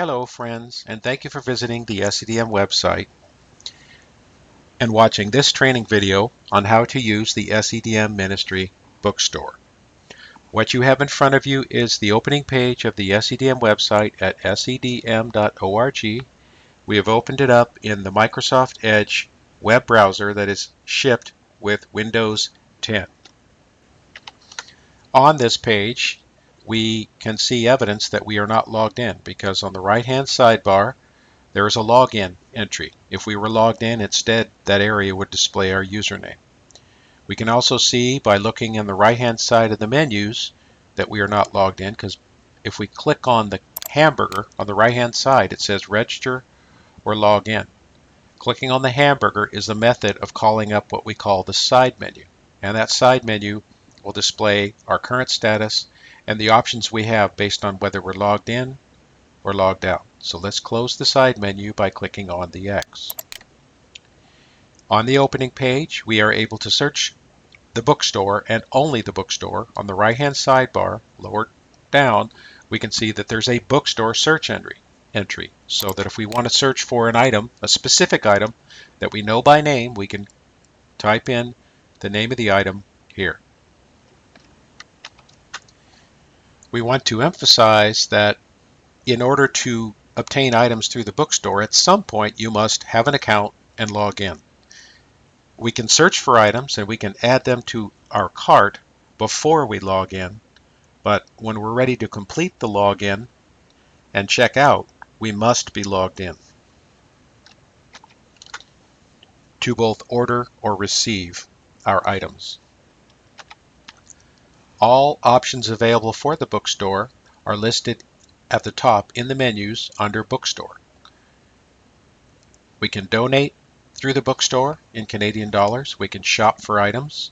Hello friends, and thank you for visiting the SEDM website and watching this training video on how to use the SEDM Ministry Bookstore. What you have in front of you is the opening page of the SEDM website at sedm.org. We have opened it up in the Microsoft Edge web browser that is shipped with Windows 10. On this page, we can see evidence that we are not logged in because on the right-hand sidebar, there is a login entry. If we were logged in, instead, that area would display our username. We can also see by looking in the right-hand side of the menus that we are not logged in, because if we click on the hamburger on the right-hand side, it says register or log in. Clicking on the hamburger is the method of calling up what we call the side menu. And that side menu will display our current status and the options we have based on whether we're logged in or logged out. So let's close the side menu by clicking on the X. On the opening page, we are able to search the bookstore and only the bookstore. On the right-hand sidebar, lower down, we can see that there's a bookstore search entry. So that if we want to search for an item, a specific item that we know by name, we can type in the name of the item here. We want to emphasize that in order to obtain items through the bookstore, at some point you must have an account and log in. We can search for items and we can add them to our cart before we log in, but when we're ready to complete the login and check out, we must be logged in to both order or receive our items. All options available for the bookstore are listed at the top in the menus under Bookstore. We can donate through the bookstore in Canadian dollars. We can shop for items.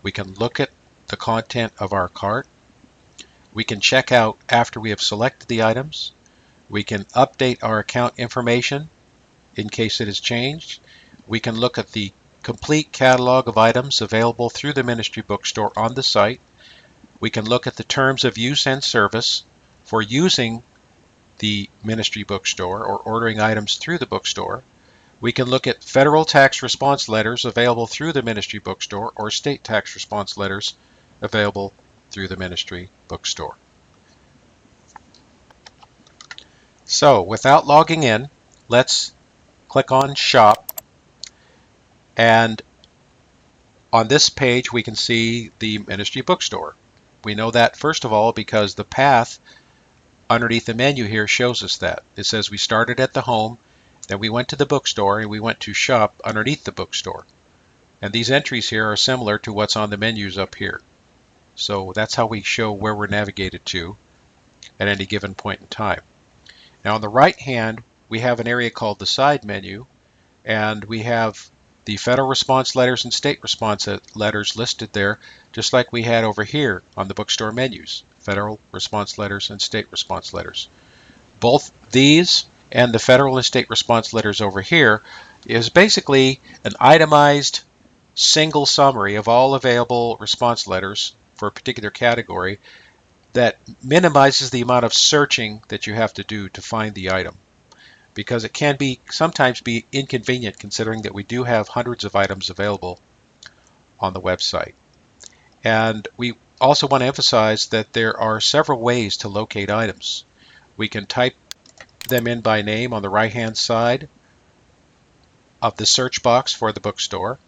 We can look at the content of our cart. We can check out after we have selected the items. We can update our account information in case it has changed. We can look at the complete catalog of items available through the Ministry Bookstore on the site. We can look at the terms of use and service for using the Ministry Bookstore or ordering items through the bookstore. We can look at federal tax response letters available through the Ministry Bookstore or state tax response letters available through the Ministry Bookstore. So without logging in, let's click on Shop, and on this page we can see the Ministry Bookstore. We know that first of all because the path underneath the menu here shows us that. It says we started at the home, then we went to the bookstore, and we went to shop underneath the bookstore. And these entries here are similar to what's on the menus up here. So that's how we show where we're navigated to at any given point in time. Now on the right hand, we have an area called the side menu, and we have the federal response letters and state response letters listed there, just like we had over here on the bookstore menus, federal response letters and state response letters. Both these and the federal and state response letters over here is basically an itemized single summary of all available response letters for a particular category that minimizes the amount of searching that you have to do to find the item, because it can sometimes be inconvenient considering that we do have hundreds of items available on the website. And we also want to emphasize that there are several ways to locate items. We can type them in by name on the right-hand side of the search box for the bookstore.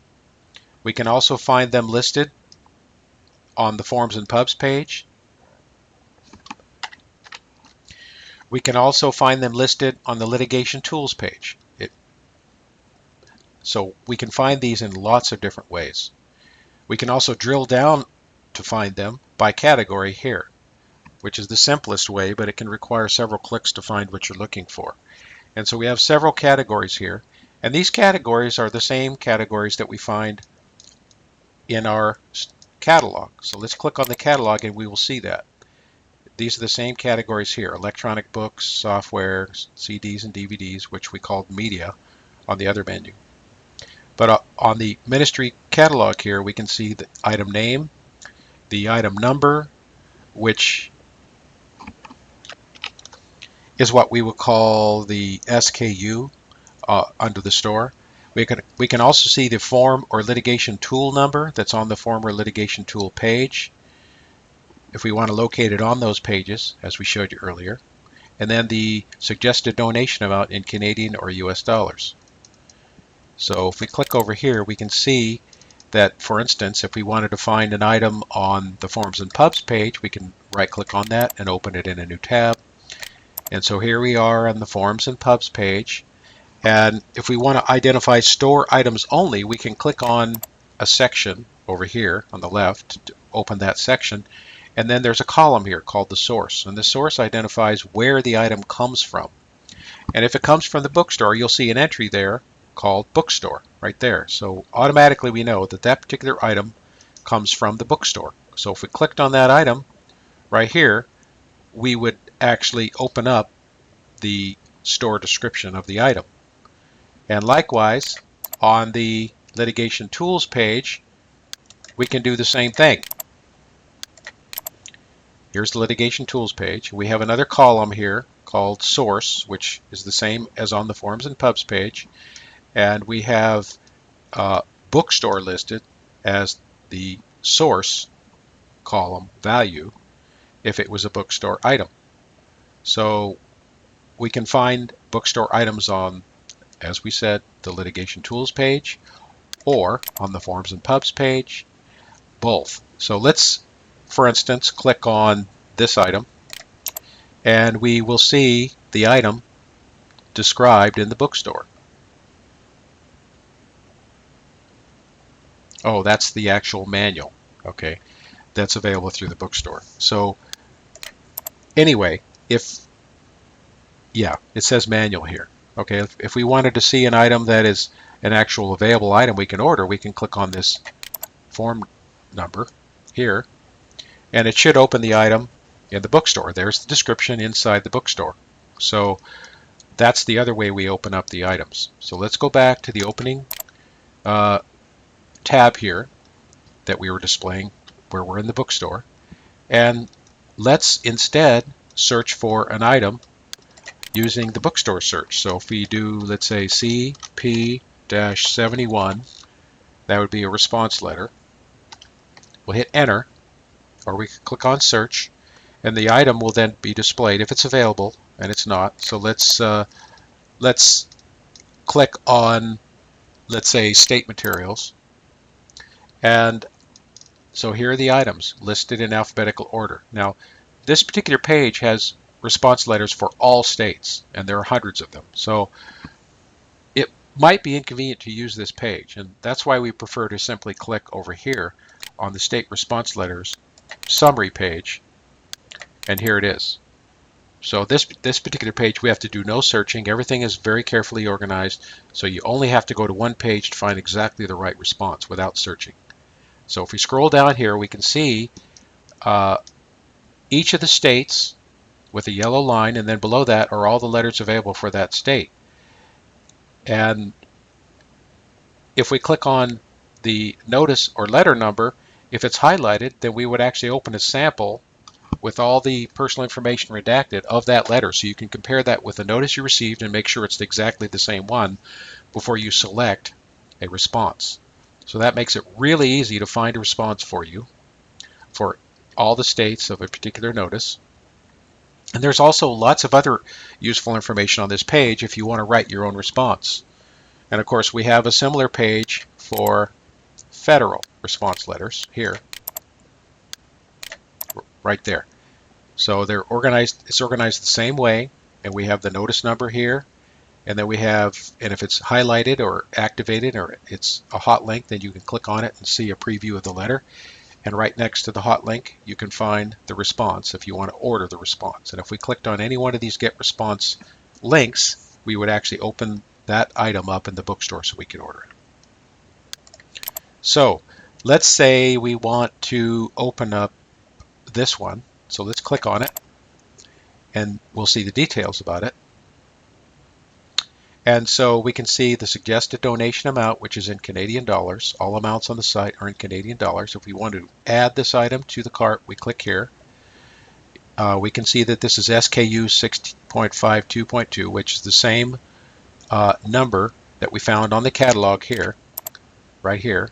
We can also find them listed on the Forms and Pubs page. We can also find them listed on the Litigation Tools page. So we can find these in lots of different ways. We can also drill down to find them by category here, which is the simplest way, but it can require several clicks to find what you're looking for. And so we have several categories here, and these categories are the same categories that we find in our catalog. So let's click on the catalog and we will see that. These are the same categories here: electronic books, software, CDs and DVDs, which we called media on the other menu. But on the Ministry catalog here, we can see the item name, the item number, which is what we would call the SKU under the store. We can also see the form or litigation tool number that's on the form or litigation tool page if we want to locate it on those pages, as we showed you earlier, and then the suggested donation amount in Canadian or US dollars. So if we click over here, we can see that, for instance, if we wanted to find an item on the Forms and Pubs page, we can right-click on that and open it in a new tab. And so here we are on the Forms and Pubs page. And if we want to identify store items only, we can click on a section over here on the left to open that section. And then there's a column here called the source. And the source identifies where the item comes from. And if it comes from the bookstore, you'll see an entry there called bookstore right there. So automatically we know that that particular item comes from the bookstore. So if we clicked on that item right here, we would actually open up the store description of the item. And likewise, on the litigation tools page, we can do the same thing. Here's the litigation tools page. We have another column here called source, which is the same as on the Forms and Pubs page. And we have bookstore listed as the source column value if it was a bookstore item. So we can find bookstore items on, as we said, the litigation tools page or on the Forms and Pubs page, both. So let's, for instance, click on this item and we will see the item described in the bookstore. Oh, that's the actual manual, okay, that's available through the bookstore. So anyway, it says manual here. Okay, if we wanted to see an item that is an actual available item we can order, we can click on this form number here, and it should open the item in the bookstore. There's the description inside the bookstore. So that's the other way we open up the items. So let's go back to the opening tab here that we were displaying where we're in the bookstore, and let's instead search for an item using the bookstore search. So if we do, let's say, CP-71, that would be a response letter. We'll hit enter, or we can click on search, and the item will then be displayed if it's available, and it's not. So let's click on, let's say, state materials. And so here are the items listed in alphabetical order. Now, this particular page has response letters for all states, and there are hundreds of them. So it might be inconvenient to use this page, and that's why we prefer to simply click over here on the state response letters summary page, and here it is. So this particular page, we have to do no searching. Everything is very carefully organized, so you only have to go to one page to find exactly the right response without searching. So if we scroll down here, we can see each of the states with a yellow line, and then below that are all the letters available for that state. And if we click on the notice or letter number, if it's highlighted, then we would actually open a sample with all the personal information redacted of that letter. So you can compare that with the notice you received and make sure it's exactly the same one before you select a response. So that makes it really easy to find a response for you for all the states of a particular notice. And there's also lots of other useful information on this page if you want to write your own response. And of course, we have a similar page for federal response letters here, right there. So they're organized, it's organized the same way, and we have the notice number here, and then we have, and if it's highlighted or activated or it's a hot link, then you can click on it and see a preview of the letter. And right next to the hot link, you can find the response if you want to order the response. And if we clicked on any one of these get response links, we would actually open that item up in the bookstore so we can order it. So let's say we want to open up this one. So let's click on it and we'll see the details about it. And so we can see the suggested donation amount, which is in Canadian dollars. All amounts on the site are in Canadian dollars. If we want to add this item to the cart, we click here. we can see that this is SKU 6.52.2, which is the same number that we found on the catalog here, right here,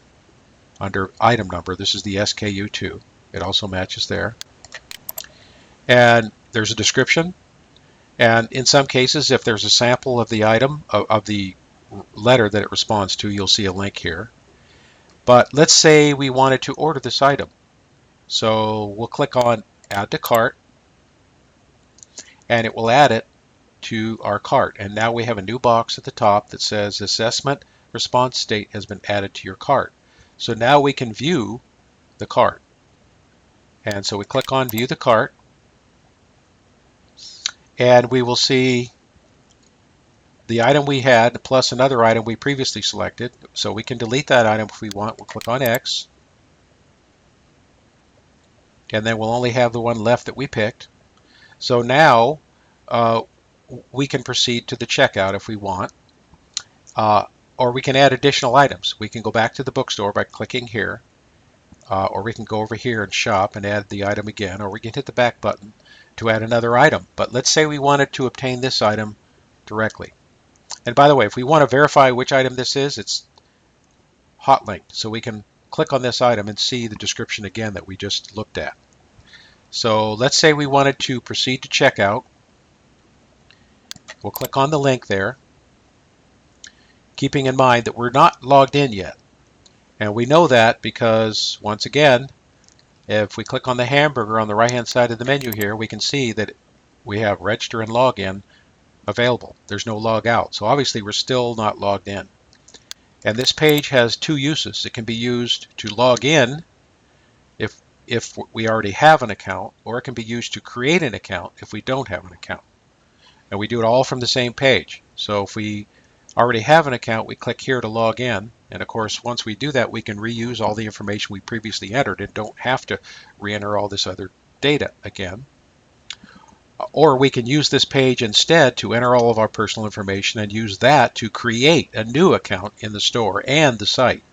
under item number. This is the SKU2. It also matches there. And there's a description. And in some cases, if there's a sample of the item, of the letter that it responds to, you'll see a link here. But let's say we wanted to order this item. So we'll click on Add to Cart, and it will add it to our cart. And now we have a new box at the top that says Assessment Response State has been added to your cart. So now we can view the cart. And so we click on View the Cart, and we will see the item we had plus another item we previously selected. So we can delete that item if we want. We'll click on X, and then we'll only have the one left that we picked. So now we can proceed to the checkout if we want, or we can add additional items. We can go back to the bookstore by clicking here, or we can go over here and shop and add the item again, or we can hit the back button to add another item. But let's say we wanted to obtain this item directly. And by the way, if we want to verify which item this is, it's hot linked, so we can click on this item and see the description again that we just looked at. So let's say we wanted to proceed to checkout. We'll click on the link there, keeping in mind that we're not logged in yet. And we know that because, once again, if we click on the hamburger on the right-hand side of the menu here, we can see that we have register and login available. There's no log out. So obviously we're still not logged in. And this page has two uses. It can be used to log in if we already have an account, or it can be used to create an account if we don't have an account. And we do it all from the same page. So if we already have an account, we click here to log in. And of course, once we do that, we can reuse all the information we previously entered and don't have to re-enter all this other data again. Or we can use this page instead to enter all of our personal information and use that to create a new account in the store and the site.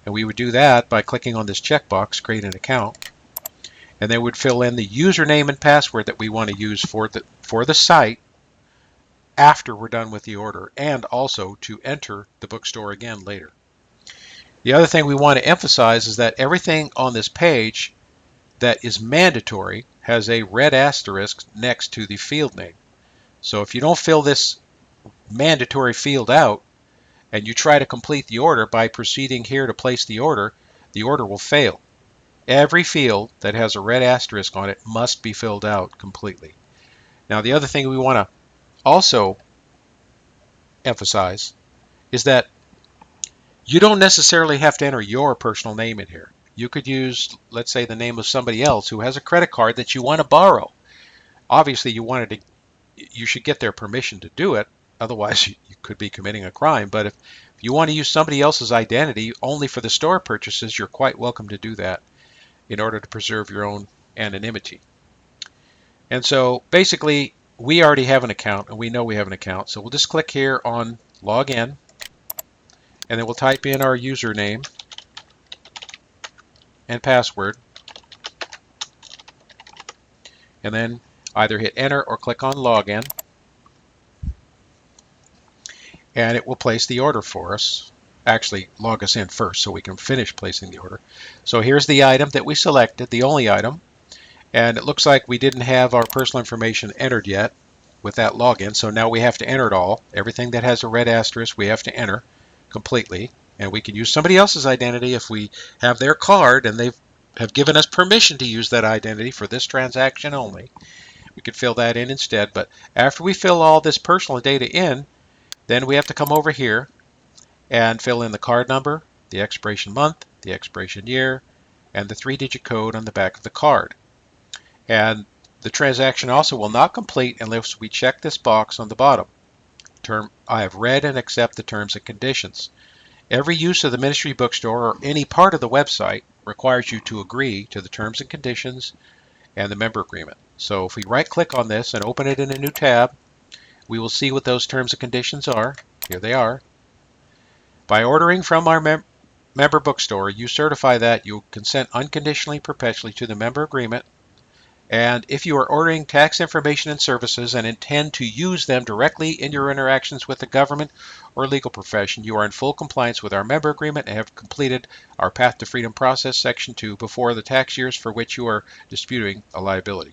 And we would do that by clicking on this checkbox, Create an Account. And then we'd fill in the username and password that we want to use for the site after we're done with the order, and also to enter the bookstore again later. The other thing we want to emphasize is that everything on this page that is mandatory has a red asterisk next to the field name. So if you don't fill this mandatory field out and you try to complete the order by proceeding here to place the order will fail. Every field that has a red asterisk on it must be filled out completely. Now, the other thing we want to also emphasize is that you don't necessarily have to enter your personal name in here. You could use, let's say, the name of somebody else who has a credit card that you want to borrow. Obviously, you should get their permission to do it. Otherwise, you could be committing a crime. But if you want to use somebody else's identity only for the store purchases, you're quite welcome to do that in order to preserve your own anonymity. And so basically, we already have an account, and we know we have an account. So we'll just click here on Log In, and then we'll type in our username and password, and then either hit Enter or click on Login, and it will place the order for us. Actually, log us in first so we can finish placing the order. So here's the item that we selected, the only item, and it looks like we didn't have our personal information entered yet with that login, so now we have to enter it all. Everything that has a red asterisk we have to enter completely, and we can use somebody else's identity if we have their card and they have given us permission to use that identity for this transaction only. We could fill that in instead, but after we fill all this personal data in, then we have to come over here and fill in the card number, the expiration month, the expiration year, and the 3-digit code on the back of the card. And the transaction also will not complete unless we check this box on the bottom. I have read and accept the terms and conditions. Every use of the Ministry Bookstore or any part of the website requires you to agree to the terms and conditions and the member agreement. So if we right-click on this and open it in a new tab, we will see what those terms and conditions are. Here they are. By ordering from our member bookstore, you certify that you consent unconditionally, perpetually to the member agreement And if you are ordering tax information and services and intend to use them directly in your interactions with the government or legal profession, you are in full compliance with our member agreement and have completed our Path to Freedom process, Section 2, before the tax years for which you are disputing a liability.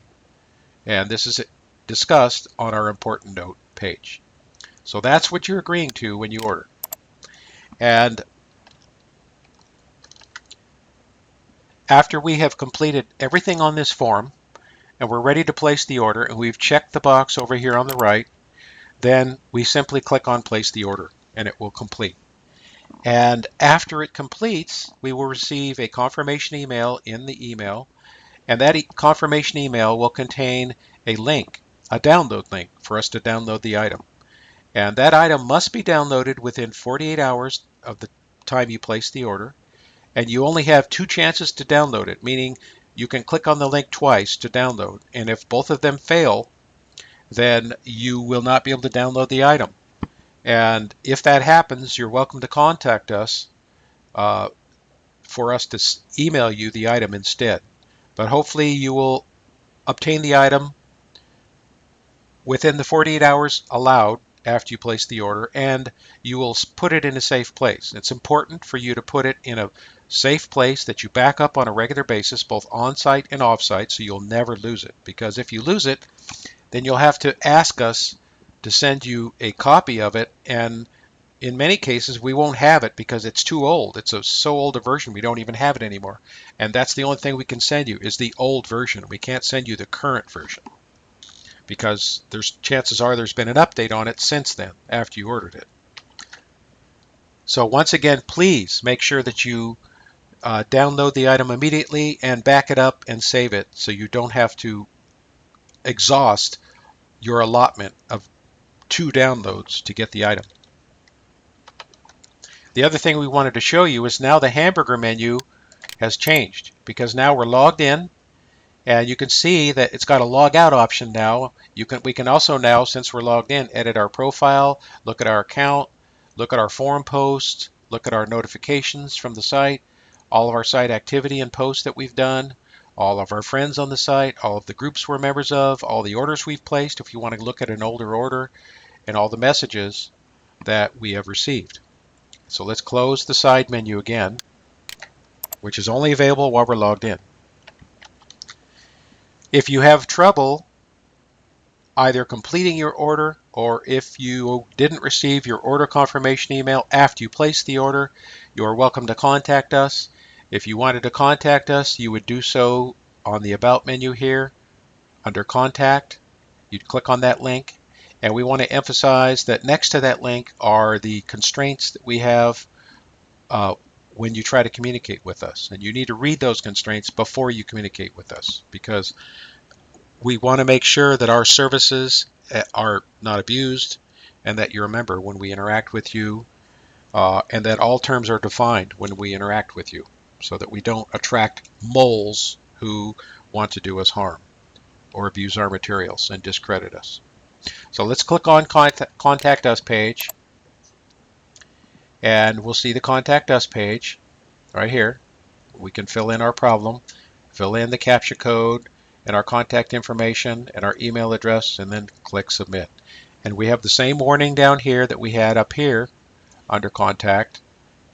And this is discussed on our important note page. So that's what you're agreeing to when you order. And after we have completed everything on this form, and we're ready to place the order, and we've checked the box over here on the right, then we simply click on place the order and it will complete. And after it completes, we will receive a confirmation email in the email, and that confirmation email will contain a link, a download link for us to download the item. And that item must be downloaded within 48 hours of the time you place the order, and you only have 2 chances to download it, meaning you can click on the link twice to download, and if both of them fail, then you will not be able to download the item. And if that happens, you're welcome to contact us for us to email you the item instead. But hopefully you will obtain the item within the 48 hours allowed after you place the order, and you will put it in a safe place. It's important for you to put it in a safe place that you back up on a regular basis, both on-site and off-site, so you'll never lose it. Because if you lose it, then you'll have to ask us to send you a copy of it, and in many cases we won't have it because it's too old. It's so old a version we don't even have it anymore, and that's the only thing we can send you is the old version. We can't send you the current version because chances are there's been an update on it since then after you ordered it. So once again, please make sure that you download the item immediately and back it up and save it so you don't have to exhaust your allotment of 2 downloads to get the item. The other thing we wanted to show you is now the hamburger menu has changed because now we're logged in, and you can see that it's got a log out option now. We can also now, since we're logged in, edit our profile, look at our account, look at our forum posts, look at our notifications from the site, all of our site activity and posts that we've done, all of our friends on the site, all of the groups we're members of, all the orders we've placed if you want to look at an older order, and all the messages that we have received. So let's close the side menu again, which is only available while we're logged in. If you have trouble either completing your order, or if you didn't receive your order confirmation email after you placed the order, you are welcome to contact us. If you wanted to contact us, you would do so on the About menu here under Contact. You'd click on that link, and we want to emphasize that next to that link are the constraints that we have when you try to communicate with us. And you need to read those constraints before you communicate with us, because we want to make sure that our services are not abused and that you're a member when we interact with you, and that all terms are defined when we interact with you so that we don't attract moles who want to do us harm or abuse our materials and discredit us. So let's click on Contact Us page, and we'll see the Contact Us page right here. We can fill in our problem, fill in the CAPTCHA code and our contact information and our email address, and then click Submit. And we have the same warning down here that we had up here under Contact.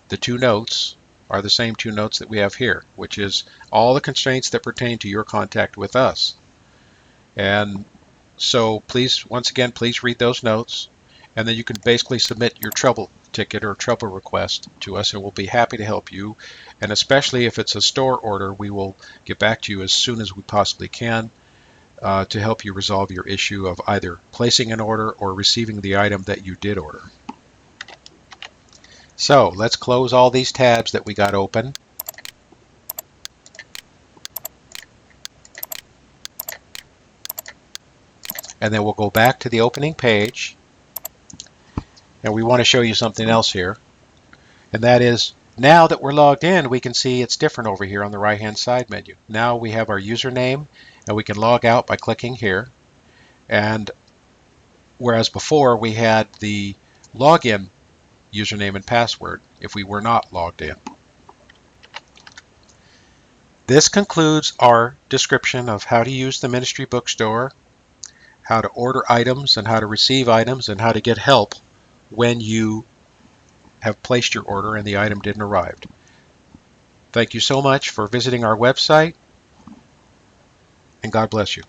The 2 notes are the same 2 notes that we have here, which is all the constraints that pertain to your contact with us. And so please, once again, please read those notes, and then you can basically submit your trouble ticket or trouble request to us, and we'll be happy to help you. And especially if it's a store order, we will get back to you as soon as we possibly can to help you resolve your issue of either placing an order or receiving the item that you did order. So let's close all these tabs that we got open. And then we'll go back to the opening page, and we want to show you something else here, and that is now that we're logged in, we can see it's different over here on the right hand side menu. Now we have our username, and we can log out by clicking here, and whereas before we had the login username and password if we were not logged in. This concludes our description of how to use the Ministry Bookstore, how to order items and how to receive items, and how to get help when you have placed your order and the item didn't arrive. Thank you so much for visiting our website, and God bless you.